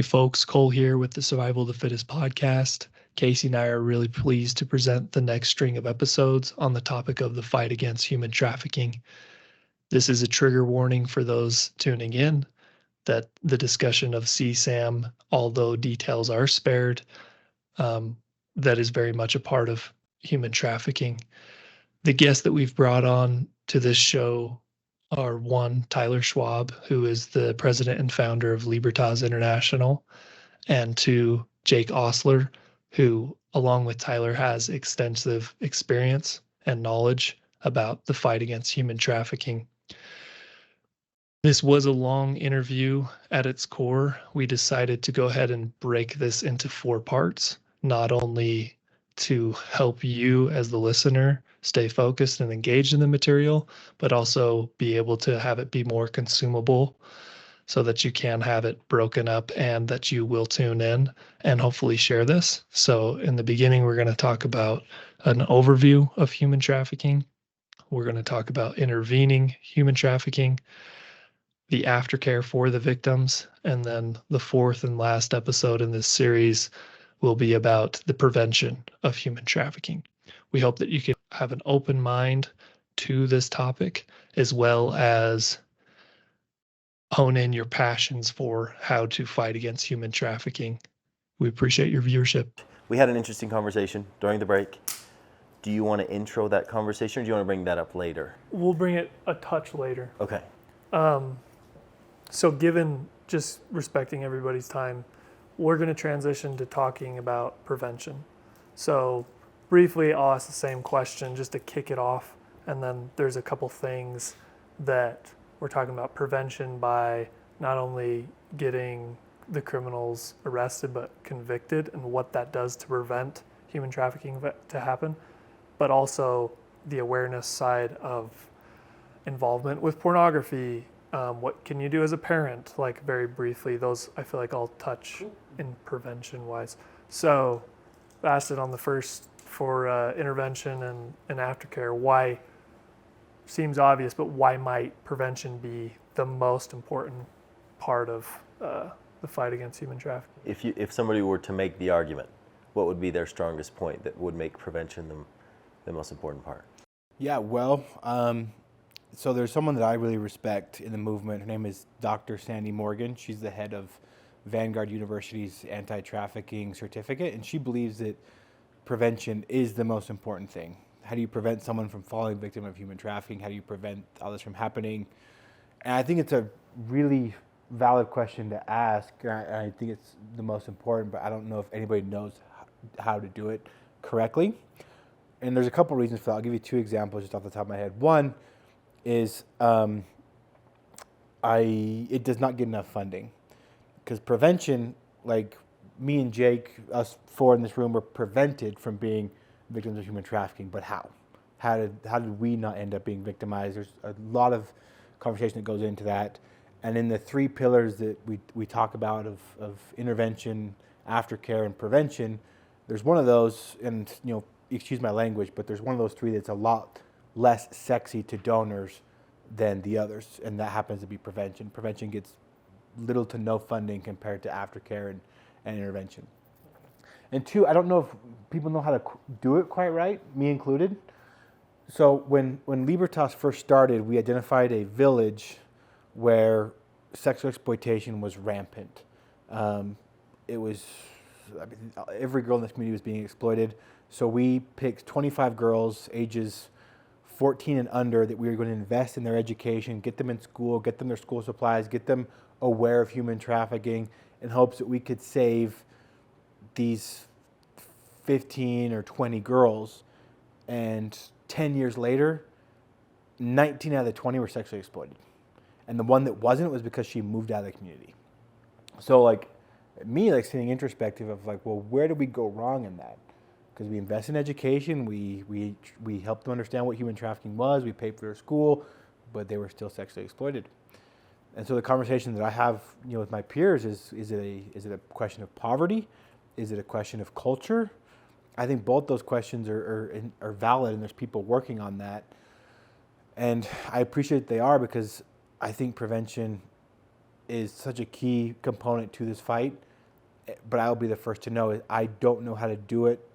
folks, Cole here with the Survival of the Fittest podcast. Casey and I are really pleased to present the next string of episodes on the topic of the fight against human trafficking. This is a trigger warning for those tuning in that the discussion of CSAM, although details are spared, that is very much a part of human trafficking. The guests that we've brought on to this show are one, Tyler Schwab, who is the president and founder of Libertas International, and two, Jake Ostler, who, along with Tyler, has extensive experience and knowledge about the fight against human trafficking. This was a long interview at its core. We decided to go ahead and break this into 4 parts, not only to help you as the listener stay focused and engaged in the material, but also be able to have it be more consumable so that you can have it broken up and that you will tune in and hopefully share this. So in the beginning, we're going to talk about an overview of human trafficking. We're going to talk about intervening human trafficking, the aftercare for the victims, and then the 4th and last episode in this series will be about the prevention of human trafficking. We hope that you can have an open mind to this topic, as well as hone in your passions for how to fight against human trafficking. We appreciate your viewership. We had an interesting conversation during the break. Do you want to intro that conversation, or do you want to bring that up later? We'll bring it a touch later. Okay. So given just respecting everybody's time, we're going to transition to talking about prevention. So briefly, I'll ask the same question just to kick it off. And then there's a couple things that we're talking about prevention by not only getting the criminals arrested, but convicted, and what that does to prevent human trafficking to happen, but also the awareness side of involvement with pornography. What can you do as a parent? Like very briefly, those I feel like I'll touch in prevention wise. So I asked it on the first for intervention and aftercare. Why seems obvious, but why might prevention be the most important part of the fight against human trafficking? If somebody were to make the argument, what would be their strongest point that would make prevention the most important part? Yeah, well, so there's someone that I really respect in the movement. Her name is Dr. Sandy Morgan. She's the head of Vanguard University's anti-trafficking certificate, and she believes that prevention is the most important thing. How do you prevent someone from falling victim of human trafficking? How do you prevent all this from happening? And I think it's a really valid question to ask. I think it's the most important, but I don't know if anybody knows how to do it correctly. And there's a couple reasons for that. I'll give you 2 examples just off the top of my head. One is it does not get enough funding, because prevention, like me and Jake, us 4 in this room, were prevented from being victims of human trafficking. But how? How did we not end up being victimized? There's a lot of conversation that goes into that. And in the 3 pillars that we talk about of intervention, aftercare, and prevention, there's one of those, and excuse my language, but there's one of those 3 that's a lot less sexy to donors than the others, and that happens to be prevention. Prevention gets little to no funding compared to aftercare and intervention. And 2, I don't know if people know how to do it quite right, me included. So when Libertas first started, we identified a village where sexual exploitation was rampant. Every girl in this community was being exploited. So we picked 25 girls ages 14 and under that we were going to invest in their education, get them in school, get them their school supplies, get them aware of human trafficking, in hopes that we could save these 15 or 20 girls. And 10 years later, 19 out of the 20 were sexually exploited. And the one that wasn't was because she moved out of the community. So sitting introspective of well, where did we go wrong in that? Because we invest in education, we helped them understand what human trafficking was, we paid for their school, but they were still sexually exploited. And so the conversation that I have, with my peers is it a question of poverty? Is it a question of culture? I think both those questions are valid, and there's people working on that. And I appreciate they are, because I think prevention is such a key component to this fight. but I'll be the first to know I don't know how to do it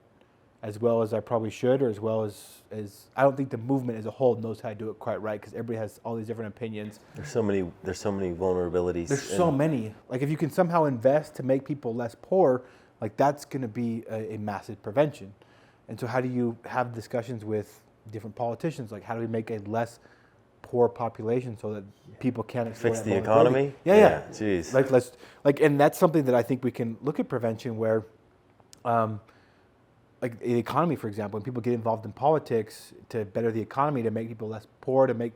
as well as I probably should, or as well as I don't think the movement as a whole knows how to do it quite right, because everybody has all these different opinions. There's so many vulnerabilities. There's so many. Like if you can somehow invest to make people less poor, like that's going to be a massive prevention. And so how do you have discussions with different politicians? Like how do we make a less poor population so that people can't exploit Fix that the vulnerability? economy? Yeah. Jeez. And that's something that I think we can look at prevention where, like the economy, for example, when people get involved in politics to better the economy, to make people less poor, to make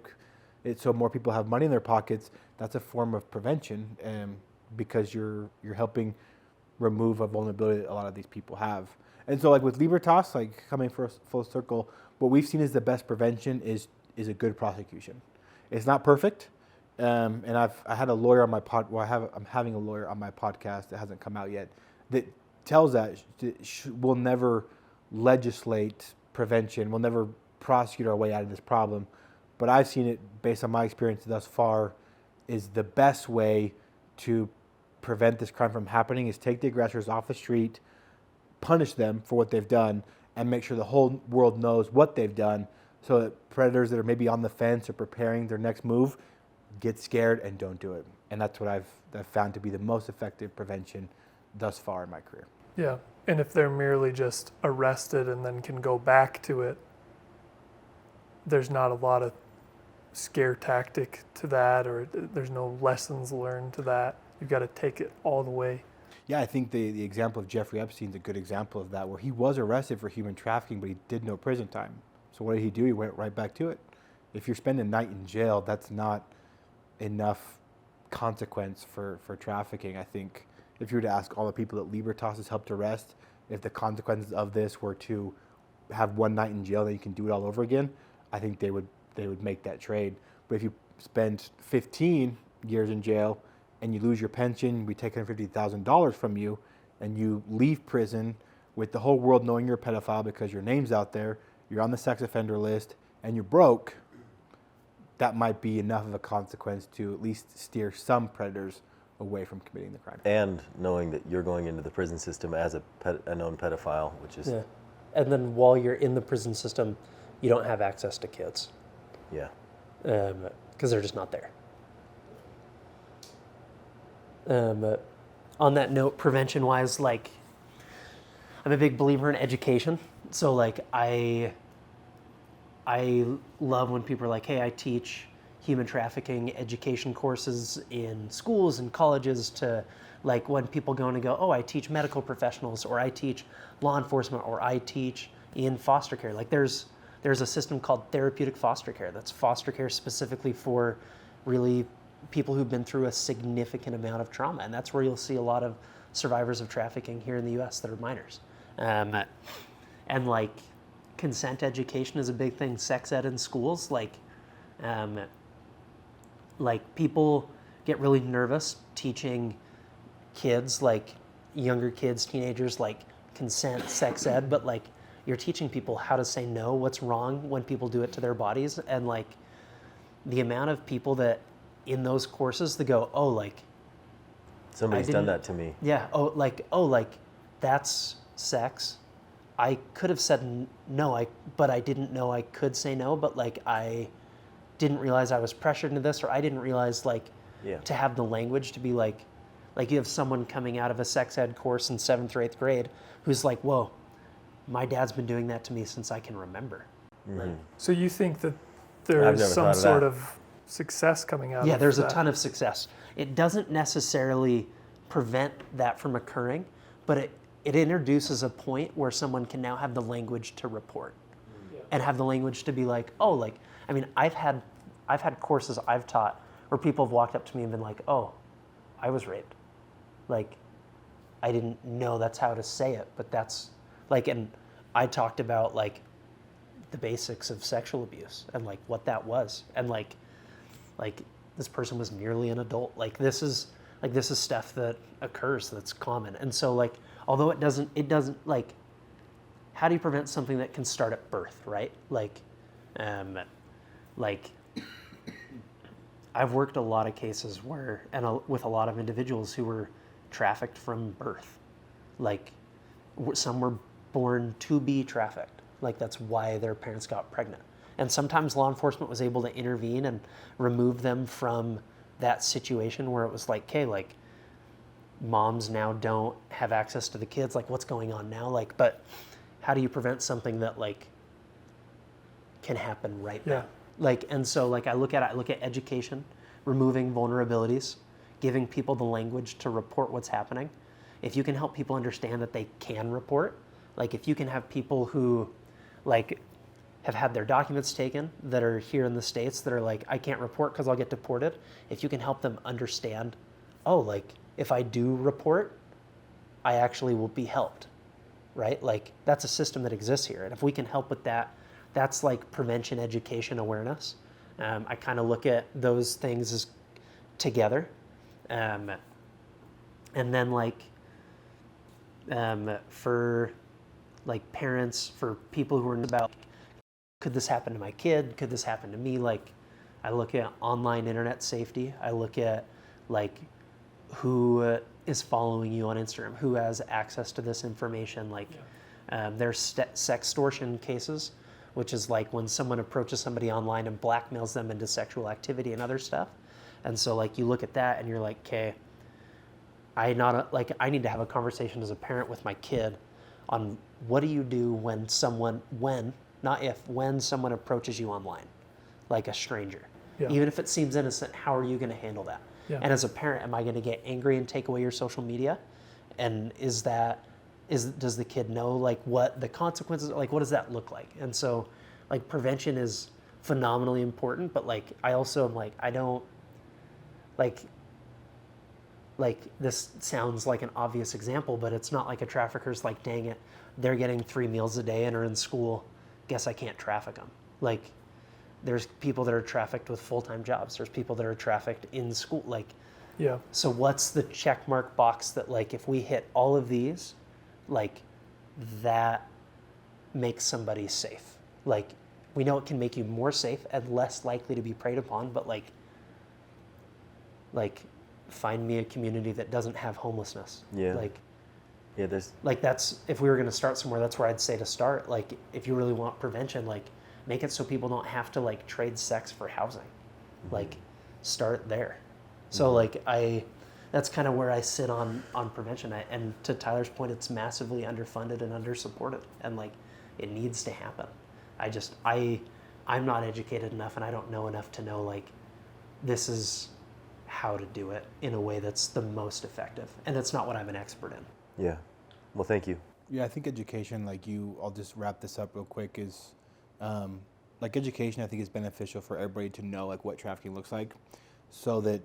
it so more people have money in their pockets, that's a form of prevention, because you're helping remove a vulnerability that a lot of these people have. And so like with Libertas, like coming full circle, what we've seen as the best prevention is a good prosecution. It's not perfect. And I had a lawyer on my I'm having a lawyer on my podcast that hasn't come out yet that tells that we'll never legislate prevention. We'll never prosecute our way out of this problem. But I've seen it, based on my experience thus far, is the best way to prevent this crime from happening is take the aggressors off the street, punish them for what they've done, and make sure the whole world knows what they've done, so that predators that are maybe on the fence or preparing their next move get scared and don't do it. And that's what I've found to be the most effective prevention thus far in my career. Yeah, and if they're merely just arrested and then can go back to it, there's not a lot of scare tactic to that, or there's no lessons learned to that. You've got to take it all the way. Yeah, I think the example of Jeffrey Epstein's a good example of that, where he was arrested for human trafficking, but he did no prison time. So what did he do? He went right back to it. If you're spending a night in jail, that's not enough consequence for trafficking. I think if you were to ask all the people that Libertas has helped arrest, if the consequences of this were to have one night in jail, then you can do it all over again, I think they would make that trade. But if you spend 15 years in jail and you lose your pension, we take $150,000 from you, and you leave prison with the whole world knowing you're a pedophile because your name's out there, you're on the sex offender list, and you're broke, that might be enough of a consequence to at least steer some predators away from committing the crime. And knowing that you're going into the prison system as a known pedophile, which is... Yeah. And then while you're in the prison system, you don't have access to kids. Yeah. Because they're just not there. On that note, prevention-wise, like, I'm a big believer in education. So, like, I love when people are like, hey, I teach human trafficking education courses in schools and colleges, to, like, when people go in and go, oh, I teach medical professionals, or I teach law enforcement, or I teach in foster care. Like, there's a system called therapeutic foster care. That's foster care specifically for really people who've been through a significant amount of trauma. And that's where you'll see a lot of survivors of trafficking here in the US that are minors. And like, consent education is a big thing. Sex ed in schools, like people get really nervous teaching kids, like younger kids, teenagers, like consent, sex ed, but like you're teaching people how to say no, what's wrong when people do it to their bodies. And like the amount of people that in those courses that go, oh, like, Somebody's done that to me. yeah, that's sex. I could have said no, but I didn't know I could say no, but like I didn't realize I was pressured into this, or I didn't realize like to have the language to be like you have someone coming out of a sex ed course in 7th or 8th grade who's like, whoa, my dad's been doing that to me since I can remember. Mm-hmm. So you think that there's some sort of success coming out of that? Yeah, there's a ton of success. It doesn't necessarily prevent that from occurring, but it introduces a point where someone can now have the language to report and have the language to be like, oh, like, I mean, I've had courses I've taught where people have walked up to me and been like, oh, I was raped. Like, I didn't know that's how to say it, but that's like, and I talked about like the basics of sexual abuse and like what that was. And like this person was merely an adult. Like this is stuff that occurs, that's common. And so like, although it doesn't like, how do you prevent something that can start at birth, right? Like I've worked a lot of cases where, with a lot of individuals who were trafficked from birth. Like some were born to be trafficked. Like that's why their parents got pregnant. And sometimes law enforcement was able to intervene and remove them from that situation where it was like, okay, like moms now don't have access to the kids. Like what's going on now? Like, but how do you prevent something that like can happen right now? Like, and so like I look at education, removing vulnerabilities, giving people the language to report what's happening. If you can help people understand that they can report, like if you can have people who like have had their documents taken that are here in the States that are like, I can't report because I'll get deported. If you can help them understand, oh, like if I do report, I actually will be helped, right? Like that's a system that exists here. And if we can help with that, that's like prevention, education, awareness. I kind of look at those things as together. And then like for like parents, for people who are about, could this happen to my kid? Could this happen to me? Like I look at online internet safety. I look at like who is following you on Instagram, who has access to this information. Like there's sextortion cases, which is like when someone approaches somebody online and blackmails them into sexual activity and other stuff. And so like you look at that and you're like, okay, I need to have a conversation as a parent with my kid on what do you do when someone approaches you online, like a stranger. Even if it seems innocent, how are you going to handle that? And as a parent, am I going to get angry and take away your social media? And does the kid know like what the consequences are? Like what does that look like? And so like prevention is phenomenally important, but like I also am like I don't like this sounds like an obvious example, but it's not like a trafficker's like, dang it, they're getting 3 meals a day and are in school, guess I can't traffic them. Like there's people that are trafficked with full-time jobs. There's people that are trafficked in school. Like, so what's the check mark box that like, if we hit all of these, like that makes somebody safe? Like we know it can make you more safe and less likely to be preyed upon, but like find me a community that doesn't have homelessness. There's like that's, if we were going to start somewhere, that's where I'd say to start. Like if you really want prevention, like make it so people don't have to like trade sex for housing. Like start there. So like that's kind of where I sit on prevention. And to Tyler's point, it's massively underfunded and undersupported, and like it needs to happen. I'm not educated enough and I don't know enough to know like this is how to do it in a way that's the most effective. And that's not what I'm an expert in. Yeah. Well, thank you. Yeah, I think education, I'll just wrap this up real quick, is like education I think is beneficial for everybody to know like what trafficking looks like, so that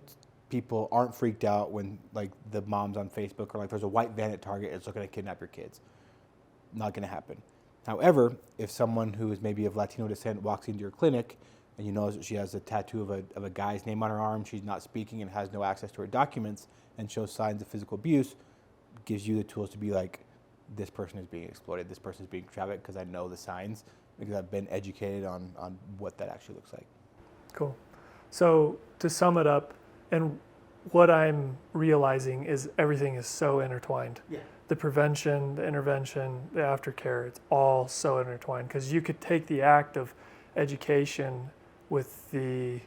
people aren't freaked out when like the moms on Facebook are like, there's a white van at Target, it's looking to kidnap your kids. Not going to happen. However, if someone who is maybe of Latino descent walks into your clinic and you know that she has a tattoo of a guy's name on her arm, she's not speaking and has no access to her documents and shows signs of physical abuse, gives you the tools to be like, this person is being exploited, this person is being trafficked, because I know the signs, because I've been educated on what that actually looks like. Cool. So to sum it up, and what I'm realizing is everything is so intertwined. The prevention, the intervention, the aftercare, it's all so intertwined, because you could take the act of education with the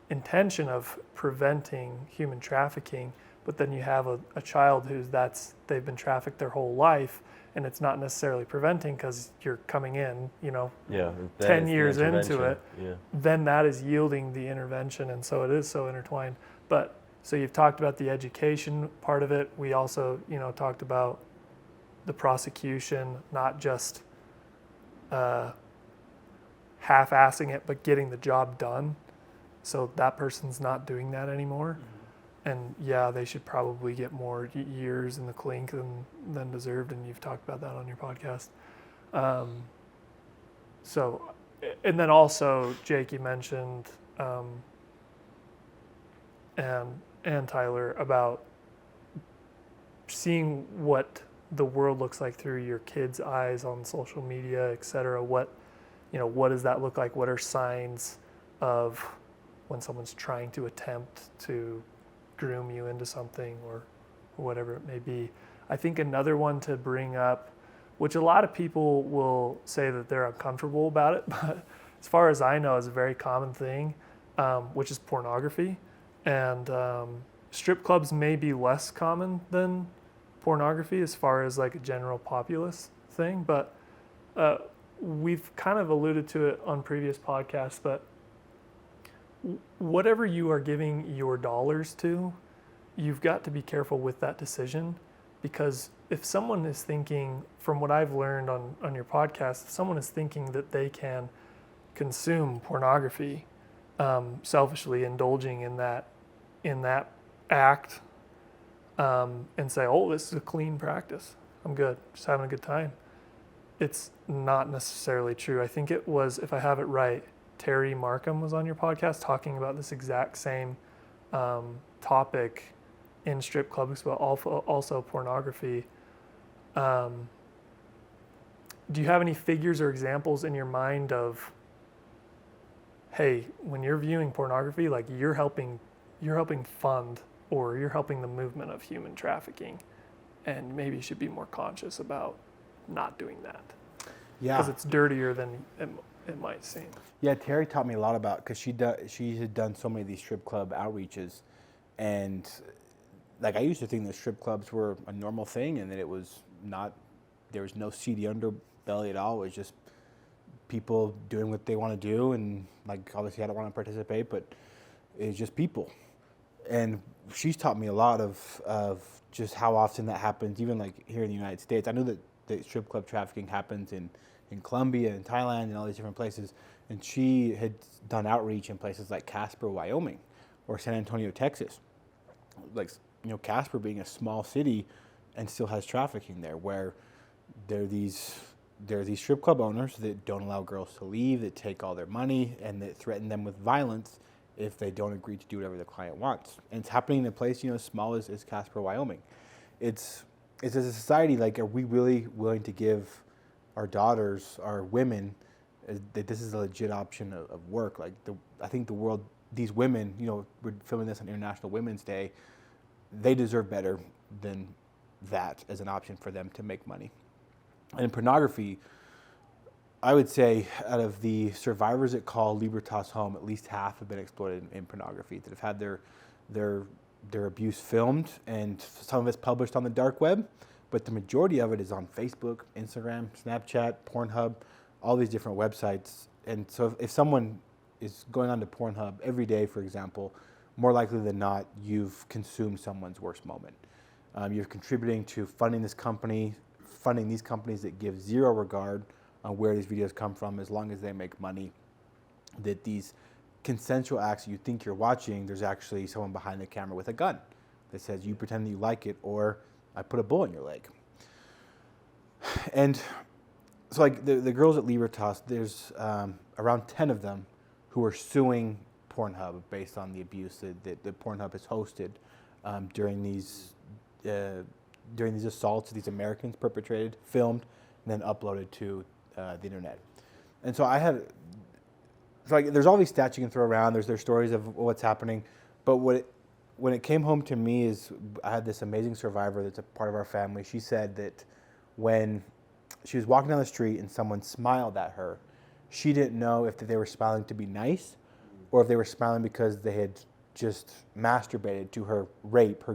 intention of preventing human trafficking, but then you have a child they've been trafficked their whole life, and it's not necessarily preventing because you're coming in, 10 years into it, then that is yielding the intervention, and so it is so intertwined. But so you've talked about the education part of it. We also, talked about the prosecution, not just half-assing it, but getting the job done. So that person's not doing that anymore. And yeah, they should probably get more years in the clink than deserved, and you've talked about that on your podcast. And then also, Jake, you mentioned, and Tyler, about seeing what the world looks like through your kids' eyes on social media, et cetera. What does that look like? What are signs of when someone's trying to attempt to groom you into something or whatever it may be? I think another one to bring up, which a lot of people will say that they're uncomfortable about it, but as far as I know, is a very common thing, which is pornography. And strip clubs may be less common than pornography as far as like a general populace thing, but we've kind of alluded to it on previous podcasts, but whatever you are giving your dollars to, you've got to be careful with that decision, because if someone is thinking, from what I've learned on your podcast, if someone is thinking that they can consume pornography selfishly, indulging in that act, and say, oh, this is a clean practice, I'm good, just having a good time. It's not necessarily true. I think it was, if I have it right, Terry Markham was on your podcast talking about this exact same topic in strip clubs, but also pornography. Do you have any figures or examples in your mind of, hey, when you're viewing pornography, like you're helping fund, or you're helping the movement of human trafficking, and maybe you should be more conscious about not doing that? Yeah. Because it's dirtier than it might seem. Yeah, Terry taught me a lot about, because she had done so many of these strip club outreaches, and like I used to think that strip clubs were a normal thing, and that it was not, there was no seedy underbelly at all. It was just people doing what they want to do, and like obviously I don't want to participate, but it's just people. And she's taught me a lot of just how often that happens, even like here in the United States. I know that the strip club trafficking happens in Colombia and Thailand and all these different places. And she had done outreach in places like Casper, Wyoming, or San Antonio, Texas. Like, you know, Casper being a small city and still has trafficking there, where there are these strip club owners that don't allow girls to leave, that take all their money, and that threaten them with violence if they don't agree to do whatever the client wants. And it's happening in a place, you know, as small as Casper, Wyoming. It's as a society, like, are we really willing to give our daughters, our women, that this is a legit option of work? Like, I think the world, these women, you know, we're filming this on International Women's Day, they deserve better than that as an option for them to make money. And in pornography, I would say out of the survivors that call Libertas home, at least half have been exploited in pornography, that have had their abuse filmed, and some of it's published on the dark web, but the majority of it is on Facebook, Instagram, Snapchat, Pornhub, all these different websites. And so if someone is going on to Pornhub every day, for example, more likely than not, you've consumed someone's worst moment. You're contributing to funding these companies that give zero regard on where these videos come from, as long as they make money. That these consensual acts you think you're watching, there's actually someone behind the camera with a gun that says, you pretend that you like it, or I put a bullet in your leg. And so like the girls at Libertas, there's around 10 of them who are suing Pornhub based on the abuse that Pornhub has hosted during these assaults these Americans perpetrated, filmed, and then uploaded to the internet. And so there's all these stats you can throw around. There's stories of what's happening, but when it came home to me is I had this amazing survivor that's a part of our family. She said that when she was walking down the street and someone smiled at her, she didn't know if they were smiling to be nice, or if they were smiling because they had just masturbated to her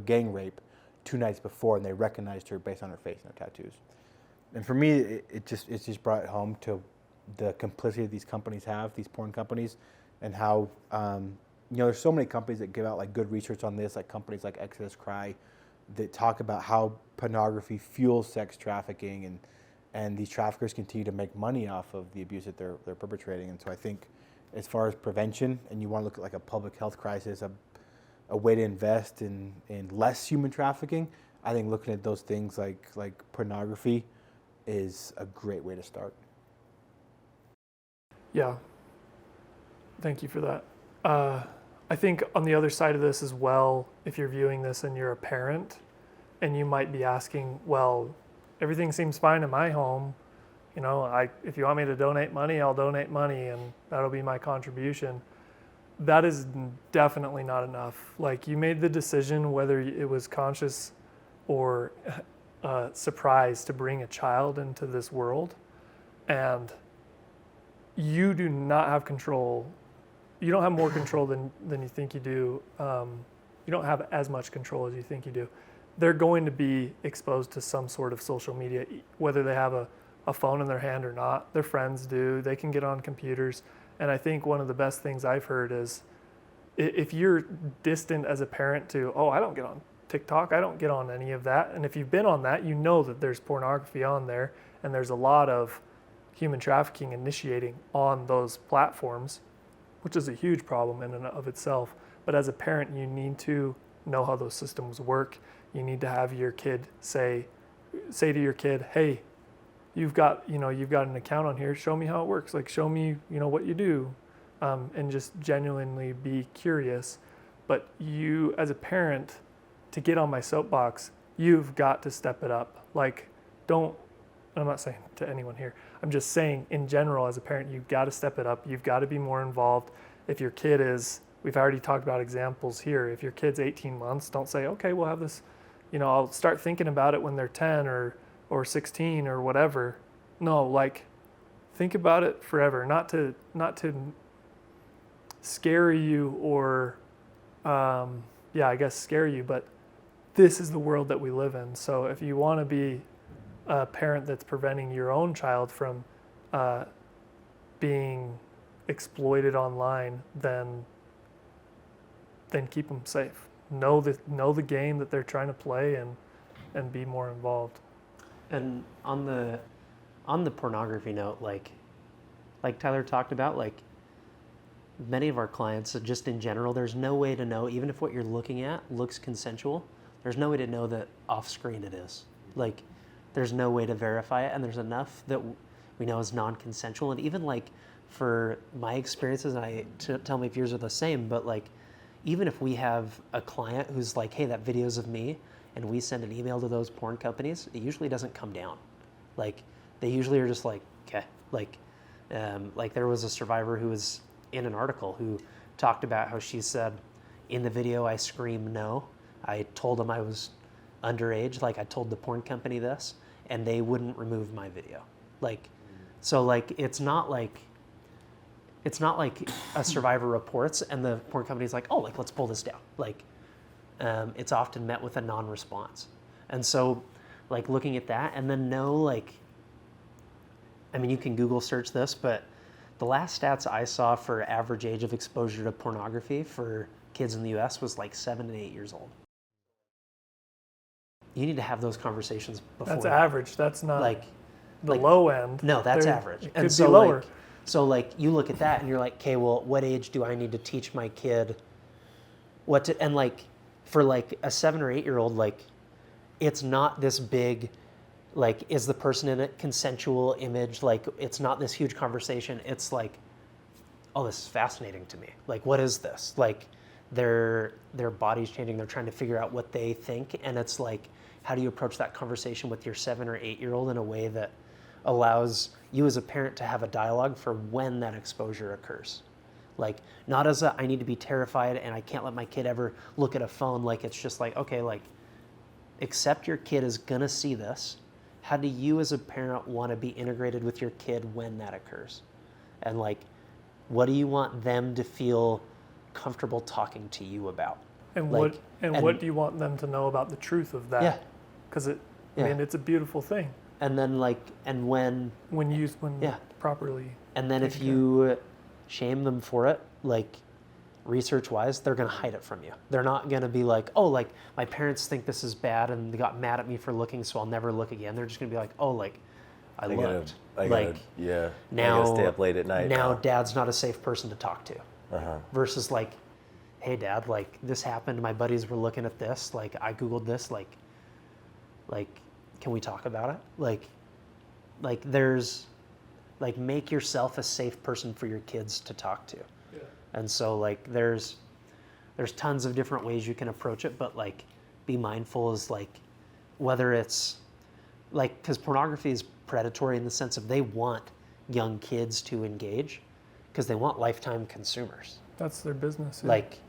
gang rape 2 nights before, and they recognized her based on her face and her tattoos. And for me, it just brought it home to the complicity these companies have, these porn companies, and how there's so many companies that give out like good research on this, like companies like Exodus Cry, that talk about how pornography fuels sex trafficking, and these traffickers continue to make money off of the abuse that they're perpetrating. And so I think, as far as prevention, and you want to look at like a public health crisis, a way to invest in less human trafficking, I think looking at those things like pornography is a great way to start. Yeah. Thank you for that. I think on the other side of this as well, if you're viewing this and you're a parent, and you might be asking, well, everything seems fine in my home. You know, if you want me to donate money, I'll donate money, and that'll be my contribution. That is definitely not enough. Like, you made the decision, whether it was conscious or surprise to bring a child into this world, and you do not have control. You don't have more control than you think you do. You don't have as much control as you think you do. They're going to be exposed to some sort of social media, whether they have a phone in their hand or not. Their friends do. They can get on computers. And I think one of the best things I've heard is if you're distant as a parent to, oh, I don't get on TikTok, I don't get on any of that. And if you've been on that, you know that there's pornography on there, and there's a lot of human trafficking initiating on those platforms, which is a huge problem in and of itself. But as a parent, you need to know how those systems work. You need to have your kid say to your kid, hey, you've got an account on here, show me how it works. Like, show me, what you do, and just genuinely be curious. But you, as a parent, to get on my soapbox, you've got to step it up. Like, I'm not saying to anyone here, I'm just saying in general, as a parent, you've got to step it up. You've got to be more involved. If your kid is, we've already talked about examples here. If your kid's 18 months, don't say, okay, we'll have this, I'll start thinking about it when they're 10 or 16 or whatever. No, like, think about it forever. Not to scare you or, I guess scare you, but this is the world that we live in. So if you want to be a parent that's preventing your own child from being exploited online, then keep them safe. Know the game that they're trying to play and be more involved. And on the pornography note, like Tyler talked about, like many of our clients, just in general, there's no way to know, even if what you're looking at looks consensual, there's no way to know that off screen it is. Like, there's no way to verify it, and there's enough that we know is non-consensual. And even like for my experiences, and tell me if yours are the same, but like even if we have a client who's like, hey, that video's of me, and we send an email to those porn companies, it usually doesn't come down. Like, they usually are just like, okay. Like there was a survivor who was in an article who talked about how she said, in the video I scream no. I told them I was underage, like I told the porn company this, and they wouldn't remove my video. Like, so like it's not like a survivor reports and the porn company's like, oh, like let's pull this down. Like, it's often met with a non-response. And so like looking at that, and then you can Google search this, but the last stats I saw for average age of exposure to pornography for kids in the US was like 7 and 8 years old. You need to have those conversations before. That's average. That's not like low end. No, that's average. It could be lower. So like you look at that and you're like, okay, well, what age do I need to teach my kid what to, and like for like a 7 or 8 year old, like it's not this big, like, is the person in it consensual image? Like, it's not this huge conversation. It's like, oh, this is fascinating to me. Like, what is this? Like, their body's changing. They're trying to figure out what they think. And it's like, how do you approach that conversation with your 7 or 8 year old in a way that allows you as a parent to have a dialogue for when that exposure occurs? Like, not as I need to be terrified and I can't let my kid ever look at a phone. Like, it's just like, okay, like, accept your kid is gonna see this. How do you as a parent want to be integrated with your kid when that occurs? And like, what do you want them to feel comfortable talking to you about? And like, what do you want them to know about the truth of that? Yeah. Because it's a beautiful thing. And then like, and when properly. And then if you shame them for it, like research-wise, they're going to hide it from you. They're not going to be like, oh, like my parents think this is bad and they got mad at me for looking, so I'll never look again. They're just going to be like, oh, like I looked. Now, I gotta stay up late at night. Now dad's not a safe person to talk to. Versus like, hey dad, like this happened. My buddies were looking at this. Like I Googled this. Like, can we talk about it? Like there's, like make yourself a safe person for your kids to talk to. Yeah. And so like there's tons of different ways you can approach it, but like be mindful is like whether it's like, because pornography is predatory in the sense of they want young kids to engage because they want lifetime consumers. That's their business. Yeah. Like,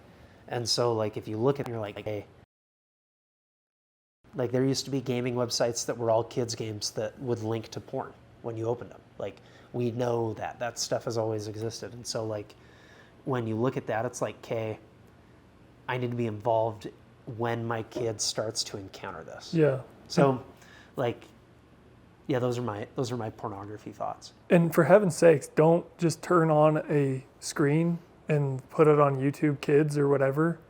and so like if you look at it, you're like, hey, Like there used to be gaming websites that were all kids games that would link to porn when you opened them. Like we know that stuff has always existed. And so like when you look at that, it's like, okay, I need to be involved when my kid starts to encounter this. Yeah. So like, yeah, those are my pornography thoughts. And for heaven's sakes, don't just turn on a screen and put it on YouTube Kids or whatever,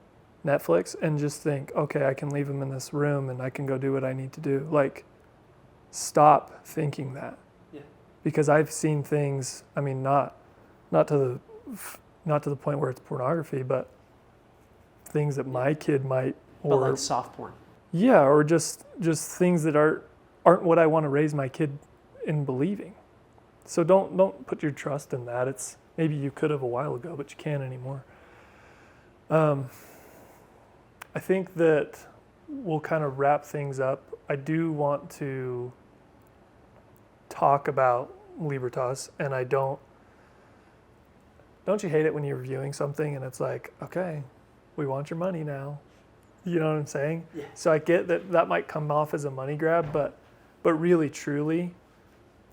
Netflix, and just think, okay, I can leave them in this room and I can go do what I need to do. Like, stop thinking that. Yeah. Because I've seen things, I mean, not to the point where it's pornography, but things that my kid might, But like soft porn. yeah, or just things that aren't what I want to raise my kid in believing. So don't put your trust in that. It's maybe you could have a while ago, but you can't anymore. I think that we'll kind of wrap things up. I do want to talk about Libertas, and I don't you hate it when you're reviewing something and it's like, okay, we want your money now. You know what I'm saying? Yeah. So I get that might come off as a money grab, but really truly,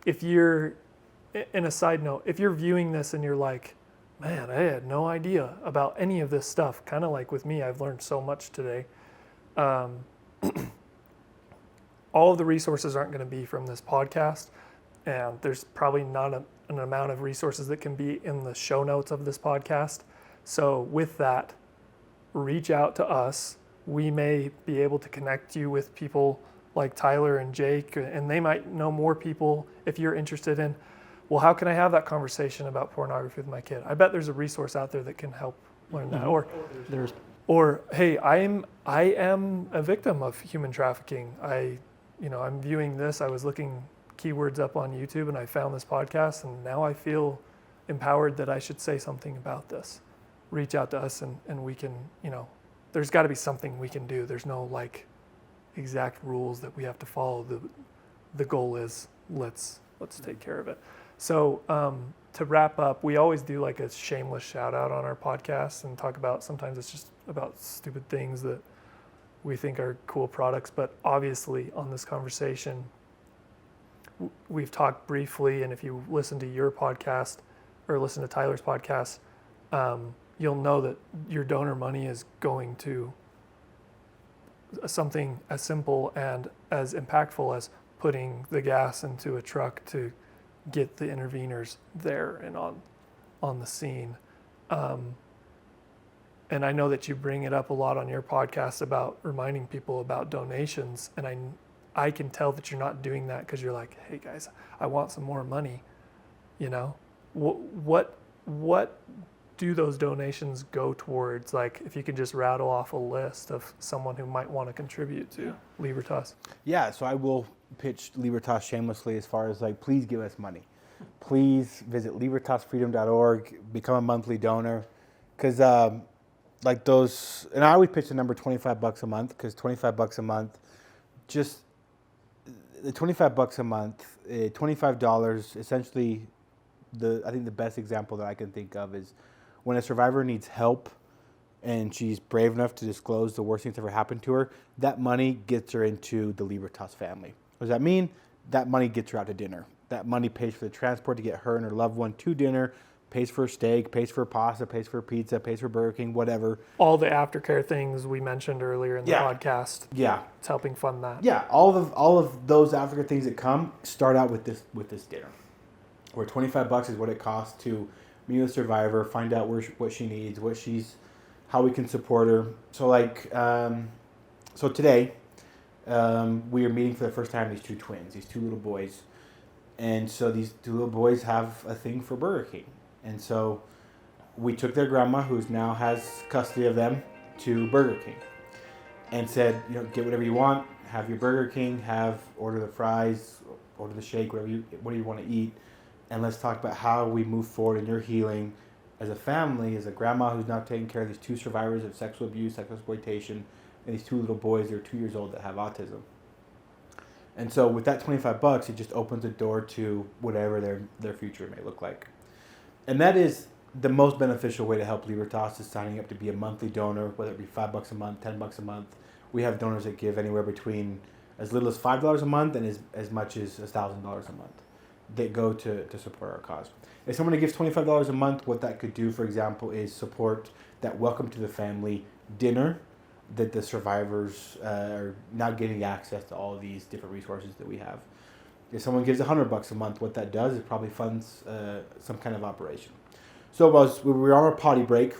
if you're, in a side note, if you're viewing this and you're like, man, I had no idea about any of this stuff, kind of like with me, I've learned so much today. All of the resources aren't going to be from this podcast, and there's probably not an amount of resources that can be in the show notes of this podcast. So with that, reach out to us. We may be able to connect you with people like Tyler and Jake, and they might know more people if you're interested in, well, how can I have that conversation about pornography with my kid? I bet there's a resource out there that can help learn that. Or hey, I am a victim of human trafficking. I'm viewing this. I was looking keywords up on YouTube and I found this podcast, and now I feel empowered that I should say something about this. Reach out to us and we can, there's got to be something we can do. There's no like exact rules that we have to follow. The goal is let's take care of it. So to wrap up, we always do like a shameless shout out on our podcast and talk about, sometimes it's just about stupid things that we think are cool products, but obviously on this conversation, we've talked briefly, and if you listen to your podcast or listen to Tyler's podcast, you'll know that your donor money is going to something as simple and as impactful as putting the gas into a truck to get the interveners there and on the scene. And I know that you bring it up a lot on your podcast about reminding people about donations, and I can tell that you're not doing that because you're like, hey guys, I want some more money. What do those donations go towards? Like, if you could just rattle off a list of someone who might want to contribute to Libertas. Yeah, so I will pitch Libertas shamelessly as far as like, please give us money. Please visit libertasfreedom.org, become a monthly donor. Because like those, and I always pitch the number $25 a month, because $25 a month, just the $25 a month, $25, essentially, I think the best example that I can think of is when a survivor needs help and she's brave enough to disclose the worst thing that's ever happened to her, that money gets her into the Libertas family. What does that mean? That money gets her out to dinner. That money pays for the transport to get her and her loved one to dinner, pays for steak, pays for pasta, pays for pizza, pays for Burger King, whatever. All the aftercare things we mentioned earlier in the podcast. Yeah. It's helping fund that. Yeah, all of those aftercare things that come start out with this dinner, where $25 is what it costs to meet with a survivor, find out what she needs, how we can support her. So like, so today, we are meeting for the first time these two twins, these two little boys. And so these two little boys have a thing for Burger King. And so we took their grandma, who now has custody of them, to Burger King and said, get whatever you want, have your Burger King, order the fries, order the shake, what do you want to eat, and let's talk about how we move forward in your healing as a family, as a grandma who's now taking care of these two survivors of sexual abuse, sexual exploitation, and these two little boys, they're 2 years old, that have autism. And so with that $25, it just opens the door to whatever their future may look like. And that is the most beneficial way to help Libertas, is signing up to be a monthly donor, whether it be $5 a month, $10 a month. We have donors that give anywhere between as little as $5 a month and as much as $1,000 a month that go to support our cause. If someone gives $25 a month, what that could do, for example, is support that Welcome to the Family dinner that the survivors are now getting access to all of these different resources that we have. If someone gives $100 a month, what that does is probably funds some kind of operation. So we were on our potty break.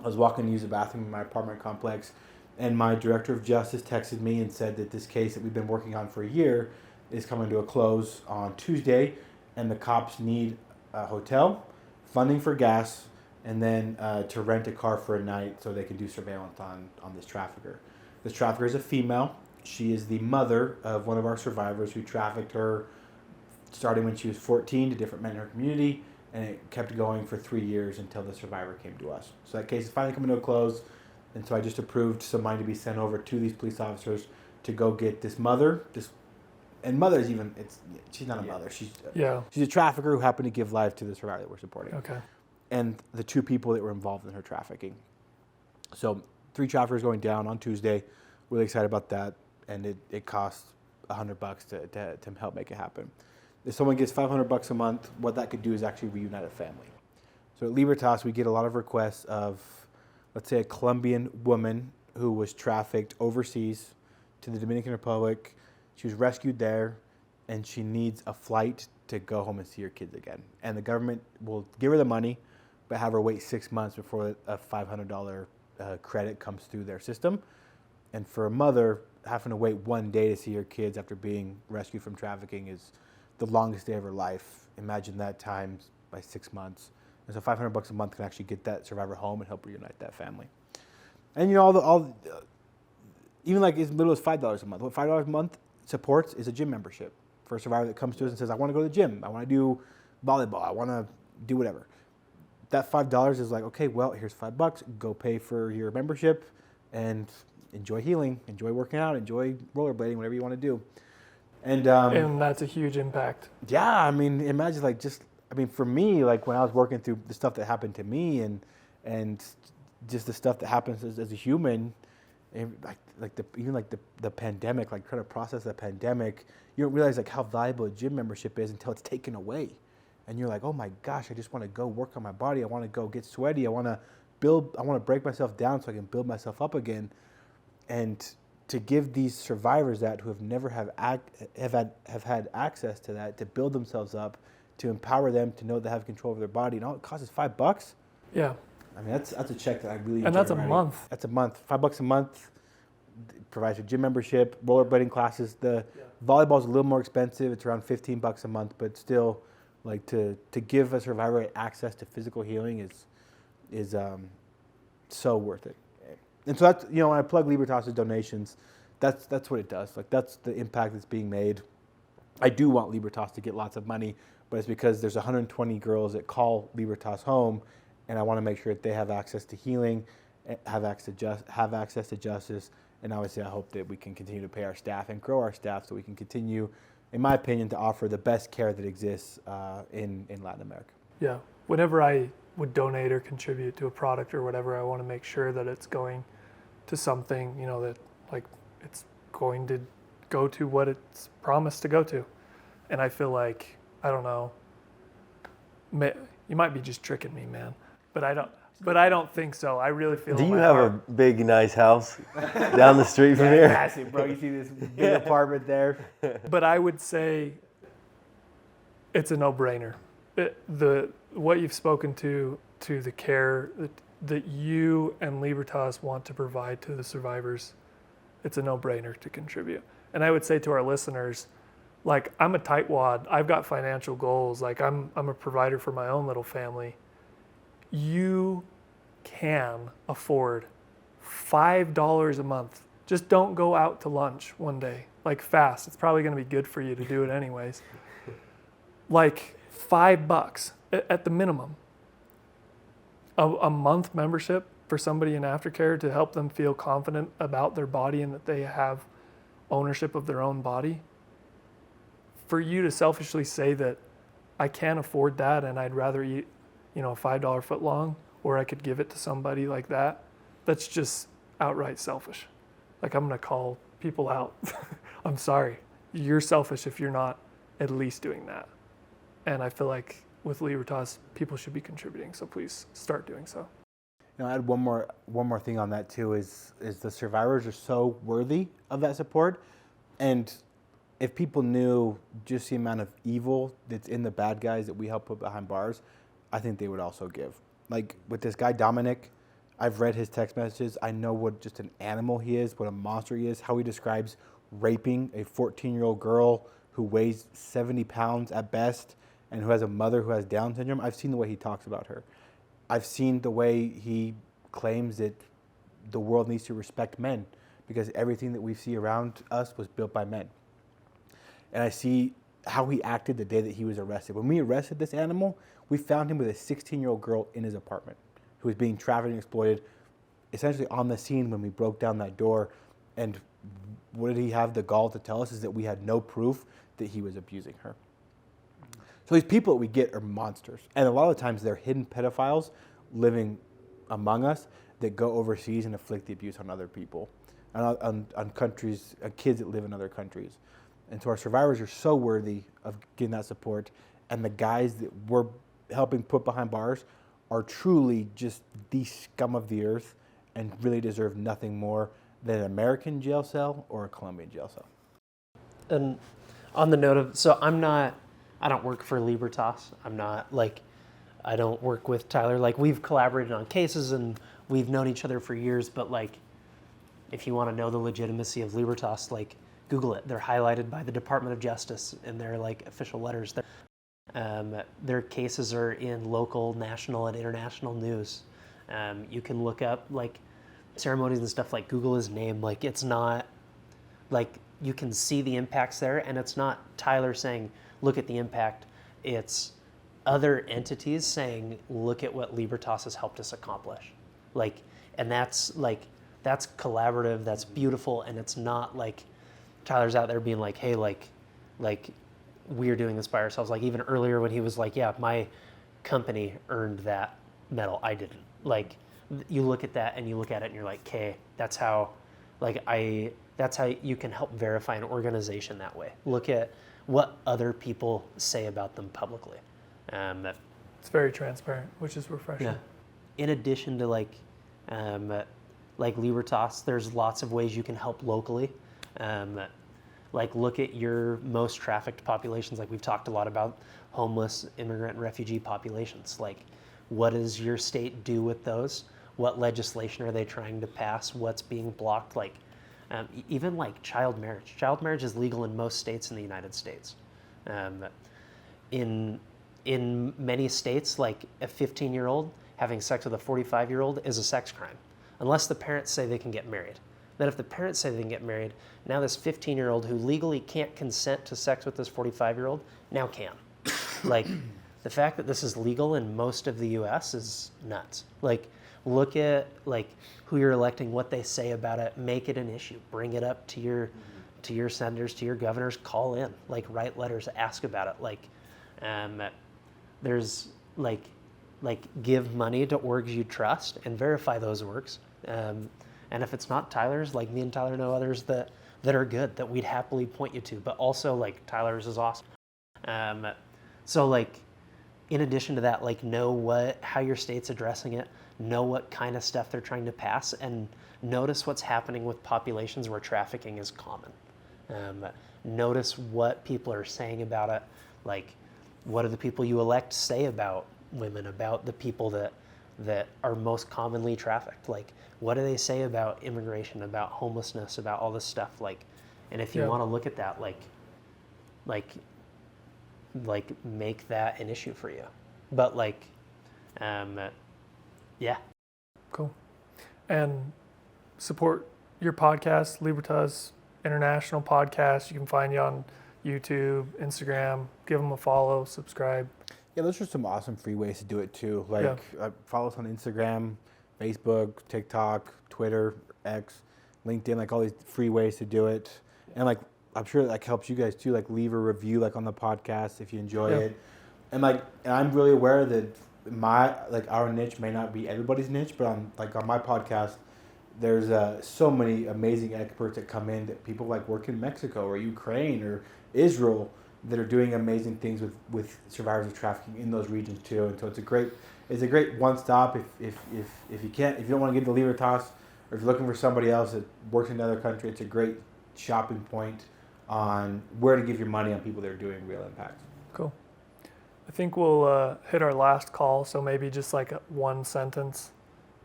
I was walking to use the bathroom in my apartment complex, and my director of justice texted me and said that this case that we've been working on for a year is coming to a close on Tuesday, and the cops need a hotel, funding for gas, and then to rent a car for a night so they can do surveillance on this trafficker. This trafficker is a female. She is the mother of one of our survivors who trafficked her starting when she was 14 to different men in her community, and it kept going for 3 years until the survivor came to us. So that case is finally coming to a close, and so I just approved some money to be sent over to these police officers to go get this mother. And mother's she's not a mother. She's a trafficker who happened to give life to the survivor that we're supporting. Okay. And the 2 people that were involved in her trafficking. So 3 traffickers going down on Tuesday. Really excited about that. And it costs $100 to help make it happen. If someone gets $500 a month, what that could do is actually reunite a family. So at Libertas, we get a lot of requests of, let's say, a Colombian woman who was trafficked overseas to the Dominican Republic. She was rescued there, and she needs a flight to go home and see her kids again. And the government will give her the money, but have her wait 6 months before a $500 credit comes through their system. And for a mother, having to wait 1 day to see her kids after being rescued from trafficking is the longest day of her life. Imagine that times by 6 months. And so $500 a month can actually get that survivor home and help reunite that family. And even like as little as $5 a month. What $5 a month supports is a gym membership for a survivor that comes to us and says, I want to go to the gym. I want to do volleyball. I want to do whatever. That $5 is like, okay, well, here's $5. Go pay for your membership and enjoy healing, enjoy working out, enjoy rollerblading, whatever you want to do. And that's a huge impact. Yeah, I mean, imagine for me, like when I was working through the stuff that happened to me and just the stuff that happens as a human, and the pandemic, like trying to process the pandemic, you don't realize like how valuable a gym membership is until it's taken away. And you're like, oh my gosh, I just want to go work on my body. I want to go get sweaty. I want to break myself down so I can build myself up again. And to give these survivors that who have never have had access to that, to build themselves up, to empower them to know they have control over their body, and all it costs is $5. Yeah. I mean, that's a check that I really enjoy. And that's a writing. month. That's a month. $5 a month provides a gym membership, rollerblading classes. The volleyball is a little more expensive. It's around $15 a month, but still, like to give a survivor access to physical healing is so worth it. And so that's, when I plug Libertas' donations, that's what it does. Like that's the impact that's being made. I do want Libertas to get lots of money, but it's because there's 120 girls that call Libertas home, and I want to make sure that they have access to healing, have access to justice, and obviously I hope that we can continue to pay our staff and grow our staff so we can continue, in my opinion, to offer the best care that exists in Latin America. Yeah. Whenever I would donate or contribute to a product or whatever, I want to make sure that it's going to something, that like it's going to go to what it's promised to go to. And I feel like, I don't know, you might be just tricking me, man, but I don't think so. I really feel. Do you have a big, nice house down the street from here? Massive, bro. You see this big apartment there? But I would say it's a no-brainer. What you've spoken to the care that you and Libertas want to provide to the survivors, it's a no-brainer to contribute. And I would say to our listeners, like, I'm a tightwad. I've got financial goals. Like, I'm a provider for my own little family. You can afford $5 a month. Just don't go out to lunch one day, like fast. It's probably going to be good for you to do it anyways. Like $5 at the minimum. A month membership for somebody in Aftercare to help them feel confident about their body and that they have ownership of their own body. For you to selfishly say that I can't afford that and I'd rather eat, a $5 footlong, or I could give it to somebody like that, that's just outright selfish. like I'm going to call people out. I'm sorry. You're selfish if you're not at least doing that. And I feel like with Libertas, people should be contributing. So please start doing so. I had one more thing on that too. Is the survivors are so worthy of that support, and if people knew just the amount of evil that's in the bad guys that we help put behind bars, I think they would also give. Like with this guy Dominic, I've read his text messages. I know what just an animal he is, what a monster he is, how he describes raping a 14-year-old girl who weighs 70 pounds at best and who has a mother who has Down syndrome. I've seen the way he talks about her. I've seen the way he claims that the world needs to respect men because everything that we see around us was built by men. And I see how he acted the day that he was arrested. When we arrested this animal, we found him with a 16-year-old girl in his apartment who was being trafficked and exploited, essentially on the scene when we broke down that door. And what did he have the gall to tell us is that we had no proof that he was abusing her. So these people that we get are monsters. And a lot of times they're hidden pedophiles living among us that go overseas and inflict the abuse on other people, on countries, kids that live in other countries. And so our survivors are so worthy of getting that support. And the guys that we're helping put behind bars are truly just the scum of the earth and really deserve nothing more than an American jail cell or a Colombian jail cell. And on the note of, so I don't work for Libertas. I don't work with Tyler. Like, we've collaborated on cases and we've known each other for years, but like, if you want to know the legitimacy of Libertas, like, Google it. They're highlighted by the Department of Justice in their like official letters. Their cases are in local, national, and international news. You can look up like ceremonies and stuff, like Google his name. Like, it's not like, you can see the impacts there, and it's not Tyler saying, look at the impact. It's other entities saying, look at what Libertas has helped us accomplish. Like, and that's collaborative, that's beautiful, and it's not like Tyler's out there being like, hey, like we're doing this by ourselves. Like, even earlier when he was like, yeah, my company earned that medal, I didn't. Like, you look at that and you look at it and you're like, okay, that's how you can help verify an organization that way. Look at what other people say about them publicly. It's very transparent, which is refreshing. Yeah. In addition to like Libertas, there's lots of ways you can help locally. Like, look at your most trafficked populations. Like, we've talked a lot about homeless, immigrant, and refugee populations. Like, what does your state do with those? What legislation are they trying to pass? What's being blocked? Like, even like child marriage. Child marriage is legal in most states in the United States. In many states, like a 15-year-old having sex with a 45-year-old is a sex crime, unless the parents say they can get married. Then if the parents say they can get married, now this 15-year-old who legally can't consent to sex with this 45-year-old now can. Like, the fact that this is legal in most of the U.S. is nuts. Like, look at like who you're electing, what they say about it, make it an issue, bring it up to your senators, to your governors, call in, like, write letters, ask about it. Like, there's like give money to orgs you trust and verify those orgs. And if it's not Tyler's, like, me and Tyler know others that are good, that we'd happily point you to. But also, like, Tyler's is awesome. So, like, in addition to that, like, know how your state's addressing it, know what kind of stuff they're trying to pass, and notice what's happening with populations where trafficking is common. Notice what people are saying about it. Like, what do the people you elect say about women, about the people that are most commonly trafficked? Like, what do they say about immigration, about homelessness, about all this stuff? Like, and if you want to look at that, like make that an issue for you. But like, yeah. Cool. And support your podcast, Libertas International Podcast. You can find you on YouTube, Instagram. Give them a follow, subscribe. Yeah, those are some awesome free ways to do it too. Like, follow us on Instagram, Facebook, TikTok, Twitter, X, LinkedIn, like all these free ways to do it. And like, I'm sure that like helps you guys too, like leave a review like on the podcast if you enjoy it. And like, and I'm really aware that our niche may not be everybody's niche, but on my podcast, there's so many amazing experts that come in, that people like work in Mexico or Ukraine or Israel that are doing amazing things with survivors of trafficking in those regions too. And so it's a great one stop if you don't want to get to Libertas, or if you're looking for somebody else that works in another country, it's a great shopping point on where to give your money on people that are doing real impact. Cool. I think we'll hit our last call, so maybe just like one sentence.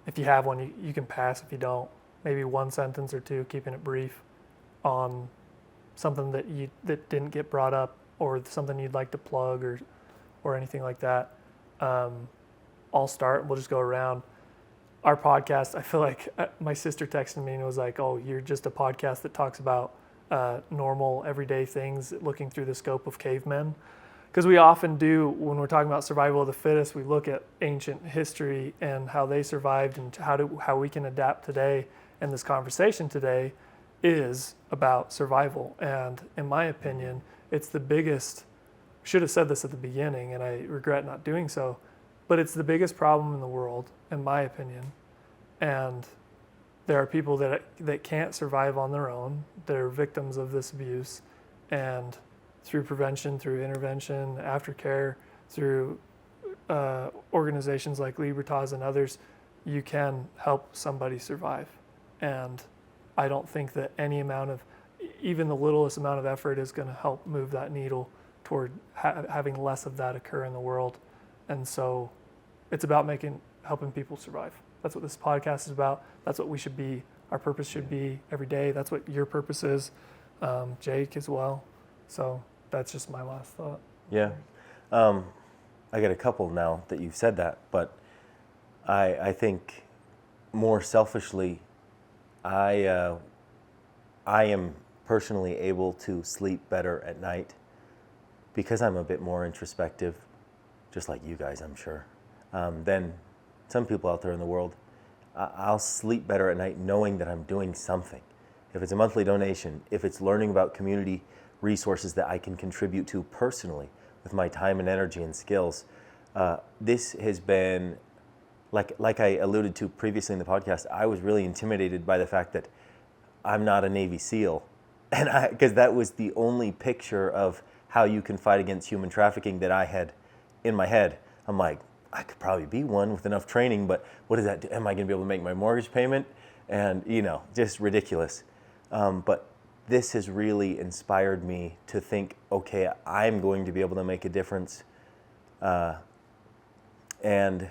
If you have one, you can pass. If you don't, maybe one sentence or two, keeping it brief, on something that didn't get brought up, or something you'd like to plug, or anything like that. I'll start. We'll just go around. Our podcast, I feel like my sister texted me and was like, "Oh, you're just a podcast that talks about normal, everyday things, looking through the scope of cavemen." Because we often do, when we're talking about survival of the fittest, we look at ancient history and how they survived and how we can adapt today. And this conversation today is about survival. And in my opinion, it's the biggest, should have said this at the beginning, and I regret not doing so, but it's the biggest problem in the world, in my opinion. And there are people that can't survive on their own. They're victims of this abuse. And through prevention, through intervention, aftercare, through organizations like Libertas and others, you can help somebody survive. And I don't think that any amount of, even the littlest amount of effort is going to help move that needle toward having less of that occur in the world. And so it's about helping people survive. That's what this podcast is about. That's what we should be. Our purpose should be every day. That's what your purpose is, Jake, as well. So that's just my last thought. Yeah. I got a couple now that you've said that, but I think more selfishly, I am personally able to sleep better at night because I'm a bit more introspective, just like you guys, I'm sure, than some people out there in the world. I'll sleep better at night knowing that I'm doing something. If it's a monthly donation, if it's learning about community resources that I can contribute to personally with my time and energy and skills. This has been, like I alluded to previously in the podcast, I was really intimidated by the fact that I'm not a Navy SEAL. And because that was the only picture of how you can fight against human trafficking that I had in my head. I'm like, I could probably be one with enough training, but what does that do? Am I going to be able to make my mortgage payment? And, just ridiculous. But this has really inspired me to think, okay, I'm going to be able to make a difference. And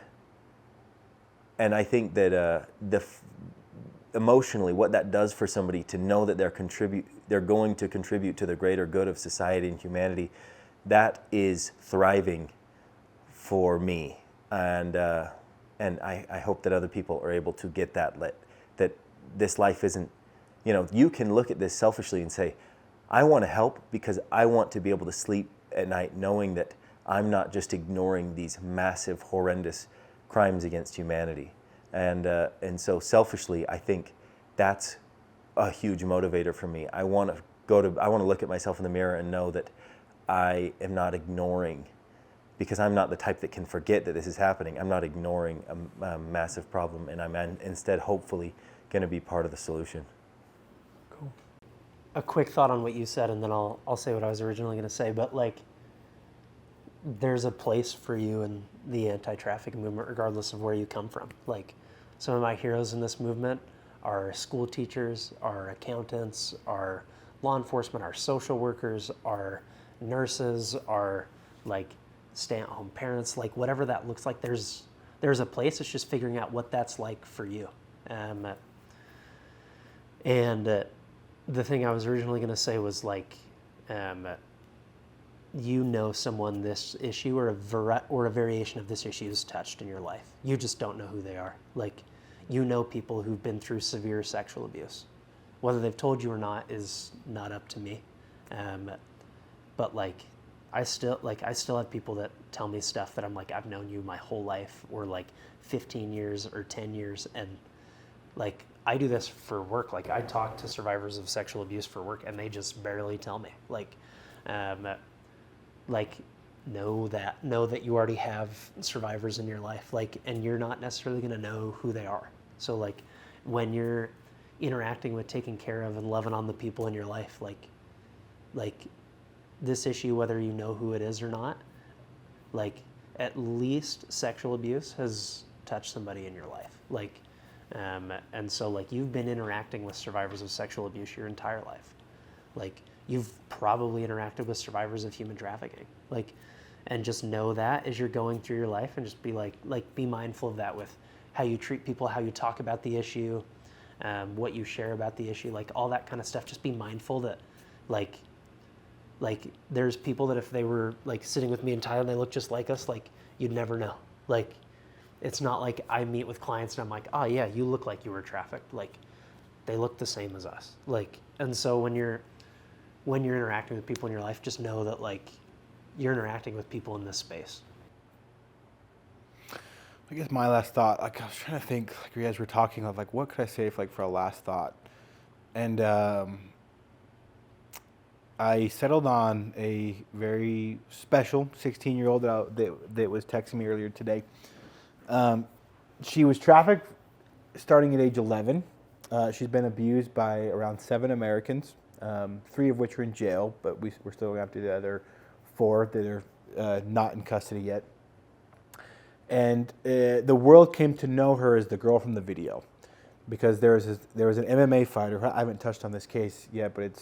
I think that emotionally, what that does for somebody to know that they're going to contribute to the greater good of society and humanity, that is thriving for me. And I hope that other people are able to get that this life isn't, you can look at this selfishly and say, I want to help because I want to be able to sleep at night knowing that I'm not just ignoring these massive, horrendous crimes against humanity. And so selfishly, I think that's a huge motivator for me. I want to look at myself in the mirror and know that I am not ignoring, because I'm not the type that can forget that this is happening. I'm not ignoring a massive problem, and I'm instead hopefully going to be part of the solution. Cool. A quick thought on what you said, and then I'll say what I was originally going to say. But there's a place for you in the anti-trafficking movement, regardless of where you come from. Some of my heroes in this movement are school teachers, are accountants, are law enforcement, are social workers, are nurses, are stay-at-home parents, whatever that looks like. There's a place. It's just figuring out what that's like for you. And the thing I was originally going to say was someone this issue or a variation of this issue is touched in your life. You just don't know who they are. People who've been through severe sexual abuse. Whether they've told you or not is not up to me. But I still have people that tell me stuff that I'm I've known you my whole life, or 15 years or 10 years, and I do this for work. I talk to survivors of sexual abuse for work, and they just barely tell me. Know that you already have survivors in your life, and you're not necessarily going to know who they are. So when you're interacting with, taking care of, and loving on the people in your life, like this issue, whether you know who it is or not, like at least sexual abuse has touched somebody in your life. Like, and so like you've been interacting with survivors of sexual abuse your entire life. Like you've probably interacted with survivors of human trafficking. Like, and just know that as you're going through your life, and just be like be mindful of that with how you treat people, how you talk about the issue, what you share about the issue, like all that kind of stuff. Just be mindful that like there's people that if they were like sitting with me and Tyler and they look just like us, like you'd never know. Like it's not like I meet with clients and I'm like, oh yeah, you look like you were trafficked. Like they look the same as us. Like, and so when you're interacting with people in your life, just know that like you're interacting with people in this space. I guess my last thought, like I was trying to think, like you guys were talking of like, what could I say for a last thought? And I settled on a very special 16-year-old that was texting me earlier today. She was trafficked starting at age 11. She's been abused by around 7 Americans, 3 of which are in jail, but we're still going after the other 4 that are not in custody yet. And the world came to know her as the girl from the video, because there was an MMA fighter. I haven't touched on this case yet, but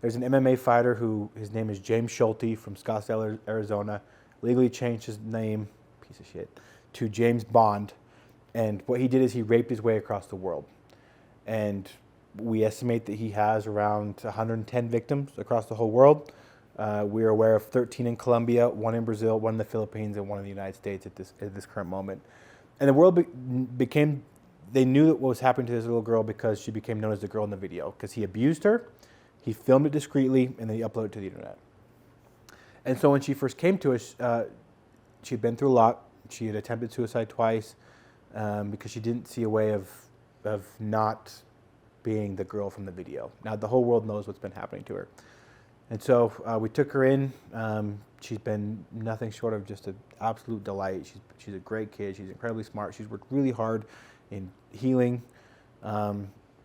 there's an MMA fighter who, his name is James Schulte from Scottsdale, Arizona, legally changed his name, piece of shit, to James Bond. And what he did is he raped his way across the world. And we estimate that he has around 110 victims across the whole world. We are aware of 13 in Colombia, 1 in Brazil, 1 in the Philippines, and 1 in the United States at this current moment. And the world they knew what was happening to this little girl because she became known as the girl in the video, because he abused her, he filmed it discreetly, and then he uploaded it to the internet. And so when she first came to us, she'd been through a lot. She had attempted suicide twice because she didn't see a way of not being the girl from the video. Now the whole world knows what's been happening to her. And so we took her in. She's been nothing short of just an absolute delight. She's a great kid. She's incredibly smart. She's worked really hard in healing,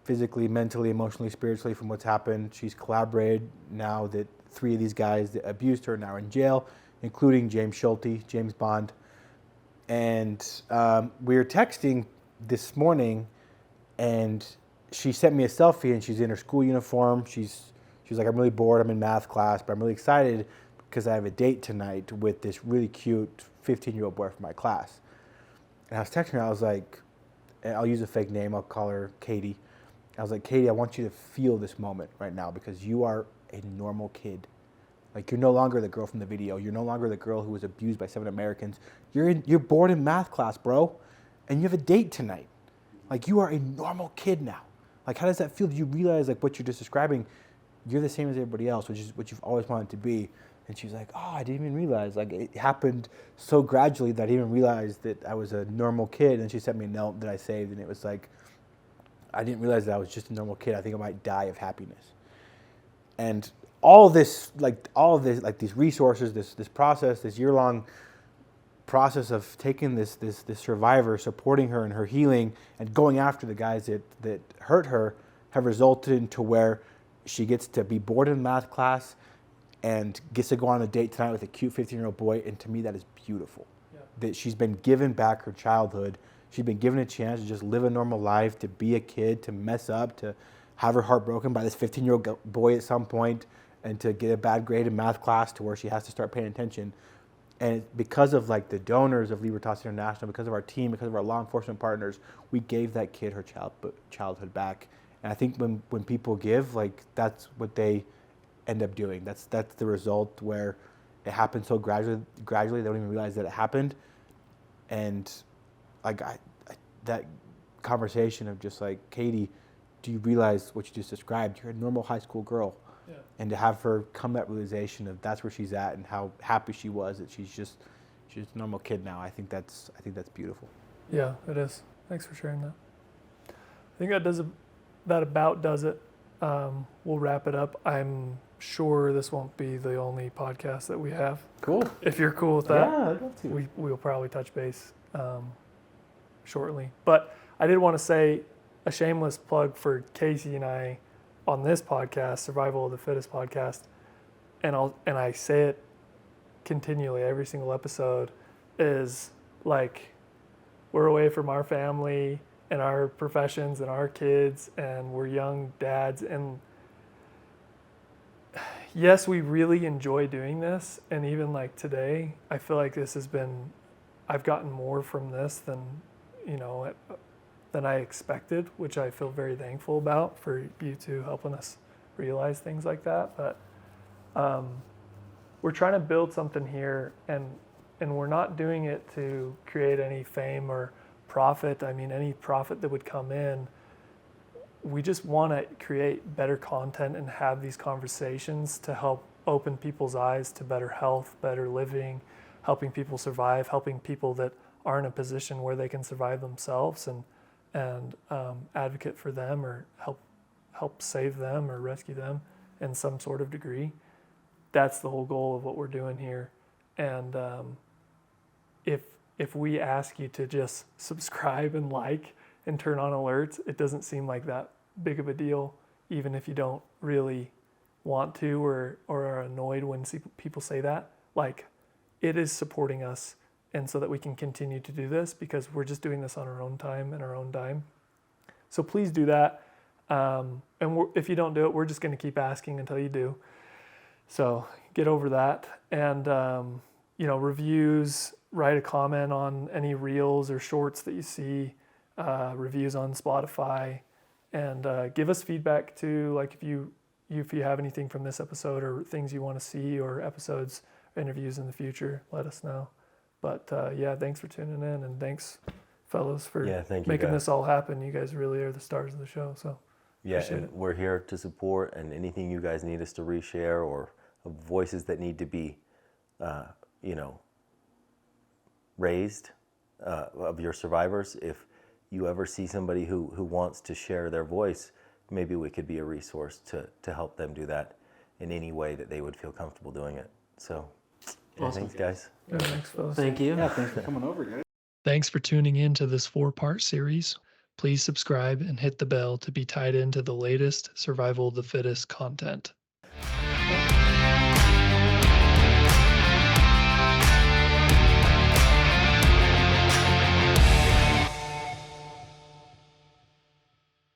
physically, mentally, emotionally, spiritually from what's happened. She's collaborated now that 3 of these guys that abused her are now in jail, including James Schulte, James Bond. And we were texting this morning, and she sent me a selfie, and she's in her school uniform. She was like, I'm really bored, I'm in math class, but I'm really excited because I have a date tonight with this really cute 15-year-old boy from my class. And I was texting her, I was like, and I'll use a fake name, I'll call her Katie. I was like, Katie, I want you to feel this moment right now because you are a normal kid. Like, you're no longer the girl from the video. You're no longer the girl who was abused by 7 Americans. You're bored in math class, bro, and you have a date tonight. Like, you are a normal kid now. Like, how does that feel? Do you realize, like, what you're just describing, you're the same as everybody else, which is what you've always wanted to be. And she was like, oh, I didn't even realize. Like, it happened so gradually that I didn't even realize that I was a normal kid. And she sent me a note that I saved, and it was like, I didn't realize that I was just a normal kid. I think I might die of happiness. And all of this, like these resources, this process, this year-long process of taking this survivor, supporting her in her healing, and going after the guys that hurt her, have resulted into where she gets to be bored in math class and gets to go on a date tonight with a cute 15-year-old boy. And to me, that is beautiful. Yeah. That she's been given back her childhood. She's been given a chance to just live a normal life, to be a kid, to mess up, to have her heart broken by this 15-year-old boy at some point, and to get a bad grade in math class to where she has to start paying attention. And because of like the donors of Libertas International, because of our team, because of our law enforcement partners, we gave that kid her childhood back. And I think when people give, like, that's what they end up doing. That's the result, where it happens so gradually they don't even realize that it happened. And like that conversation of just like, Katie, do you realize what you just described? You're a normal high school girl. Yeah. And to have her come that realization of that's where she's at and how happy she was that she's a normal kid now. I think that's beautiful. Yeah, it is. Thanks for sharing that. I think that about does it. We'll wrap it up. I'm sure this won't be the only podcast that we have. Cool. If you're cool with that, yeah, I'd love to. We'll probably touch base shortly. But I did want to say, a shameless plug for Casey and I on this podcast, Survival of the Fittest podcast, and I say it continually every single episode, is like, we're away from our family and our professions and our kids, and we're young dads, and yes, we really enjoy doing this. And even like today, I feel like I've gotten more from this than I expected, which I feel very thankful about, for you two helping us realize things like that. But we're trying to build something here, and we're not doing it to create any fame or profit. I mean, any profit that would come in, we just want to create better content and have these conversations to help open people's eyes to better health, better living, helping people survive, helping people that are in a position where they can survive themselves, and advocate for them, or help save them or rescue them in some sort of degree. That's the whole goal of what we're doing here. And if we ask you to just subscribe and like and turn on alerts, it doesn't seem like that big of a deal, even if you don't really want to, or are annoyed when people say that. Like, it is supporting us, and so that we can continue to do this, because we're just doing this on our own time and our own dime. So please do that. And if you don't do it, we're just going to keep asking until you do. So get over that. And, reviews, write a comment on any reels or shorts that you see, reviews on Spotify, and give us feedback too. Like if you have anything from this episode, or things you want to see, or episodes, interviews in the future, let us know. But thanks for tuning in, and thanks, fellows, for making this all happen. You guys really are the stars of the show. So and we're here to support, and anything you guys need us to reshare, or voices that need to be, raised of your survivors. If you ever see somebody who wants to share their voice, maybe we could be a resource to help them do that in any way that they would feel comfortable doing it. So, Awesome. Thanks, guys. Yeah, thanks, fellas. Thank you. Yeah, thanks for coming over, guys. Thanks for tuning in to this 4-part series. Please subscribe and hit the bell to be tied into the latest Survival of the Fittest content.